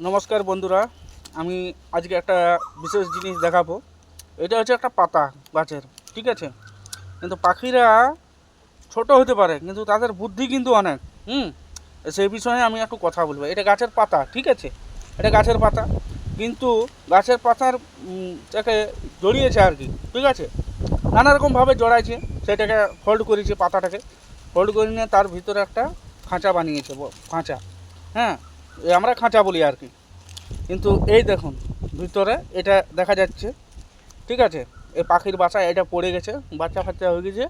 নমস্কার বন্ধুরা, আমি আজকে একটা বিশেষ জিনিস দেখাবো। এটা হচ্ছে একটা পাতা গাছের, ঠিক আছে। কিন্তু পাখিরা ছোট হতে পারে, কিন্তু তাদের বুদ্ধি কিন্তু অনেক। সেই বিষয়ে আমি একটু কথা বলবো। এটা গাছের পাতা, ঠিক আছে, এটা গাছের পাতা, কিন্তু গাছের পাতার তাকে জড়িয়েছে আর কি, ঠিক আছে। নানা রকমভাবে জড়াইছে, সেটাকে ফোল্ড করেছে, পাতাটাকে ফোল্ড করে নিয়ে তার ভিতরে একটা খাঁচা বানিয়েছে, খাঁচা। হ্যাঁ, আমরা খাঁচা বলি আর কি। কিন্তু এই দেখুন, ভিতরে এটা দেখা যাচ্ছে, ঠিক আছে। এই পাখির বাসা এটা পড়ে গেছে, বাচ্চা ফাচ্চা হয়ে গেছে,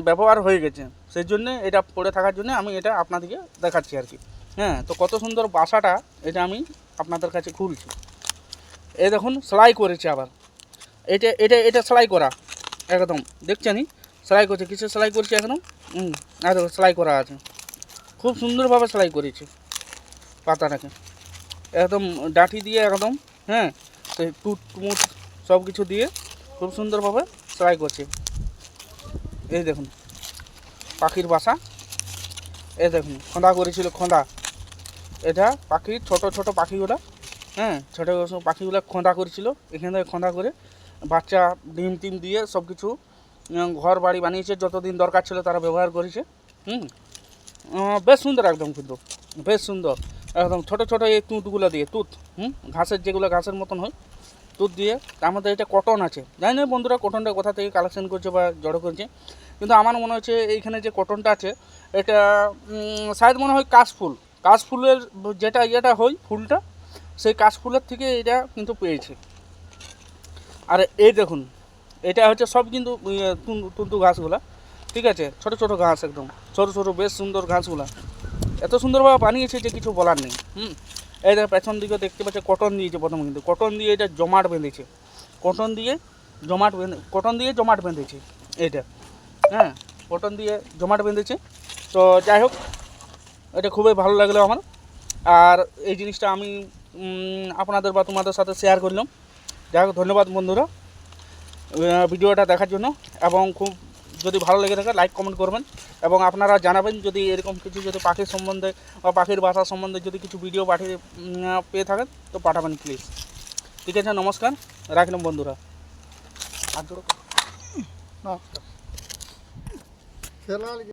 ব্যবহার হয়ে গেছে। সেই জন্যে এটা পড়ে থাকার জন্য আমি এটা আপনাদেরকে দেখাচ্ছি আর কি। হ্যাঁ, তো কত সুন্দর বাসাটা, এটা আমি আপনাদের কাছে খুলছি। এই দেখুন, সেলাই করেছে আবার। এটা এটা এটা সেলাই করা একদম, দেখছেনই সেলাই করছে। কিছু সেলাই করছে একদম, একদম সেলাই করা আছে। খুব সুন্দরভাবে সেলাই করেছে পাতাটাকে, একদম ডাঁটি দিয়ে একদম। হ্যাঁ, সেই টুট মুট সব কিছু দিয়ে খুব সুন্দরভাবে সেলাই করছে। এই দেখুন পাখির বাসা, এই দেখুন খোঁদা করেছিল, খোঁদা। এটা পাখির ছোট ছোট পাখিগুলো, হ্যাঁ, ছোটো পাখিগুলো খোঁদা করেছিল। এখান থেকে খোঁদা করে বাচ্চা ডিম টিম দিয়ে সব কিছু ঘর বাড়ি বানিয়েছে। যতদিন দরকার ছিল তারা ব্যবহার করেছে। বেশ সুন্দর একদম, কিন্তু বেশ সুন্দর একদম। ছোটো ছোটো এই তুঁতগুলো দিয়ে, তুঁত ঘাসের, যেগুলো ঘাসের মতন হয়, তুঁত দিয়ে। তার মধ্যে এটা কটন আছে। জানি না বন্ধুরা কটনটা কোথা থেকে কালেকশন করছে বা জড়ো করছে, কিন্তু আমার মনে হচ্ছে এইখানে যে কটনটা আছে, এটা শায়দ মনে হয় কাশফুল। কাশফুলের যেটা ইয়েটা হয়, ফুলটা, সেই কাশফুলের থেকে এটা কিন্তু পেয়েছে। আর এই দেখুন, এটা হচ্ছে সব কিন্তু তুন্তু ঘাসগুলা, ঠিক আছে। ছোটো ছোটো ঘাস, একদম ছোটো ছোটো, বেশ সুন্দর ঘাসগুলা। এত সুন্দরভাবে বানিয়েছে যে কিছু বলার নেই। এই দেখো পেছন দিকে দেখতে পাচ্ছে কটন দিয়েছে প্রথম, কিন্তু কটন দিয়ে এটা জমাট বেঁধেছে। কটন দিয়ে জমাট বেঁধেছে এটা। হ্যাঁ, কটন দিয়ে জমাট বেঁধেছে। তো যাই হোক, এটা খুবই ভালো লাগলো আমার। আর এই জিনিসটা আমি আপনাদের বা তোমাদের সাথে শেয়ার করলাম। যাই হোক, ধন্যবাদ বন্ধুরা ভিডিওটা দেখার জন্য। এবং খুব যদি ভালো লেগে থাকে লাইক কমেন্ট করবেন, এবং আপনারা জানাবেন যদি এরকম কিছু, যদি পাখির সম্বন্ধে বা পাখির বাসা সম্বন্ধে যদি কিছু ভিডিও পাঠিয়ে পেয়ে থাকেন তো পাঠাবেন প্লিজ। ঠিক আছে, নমস্কার, রাখলাম বন্ধুরা। আর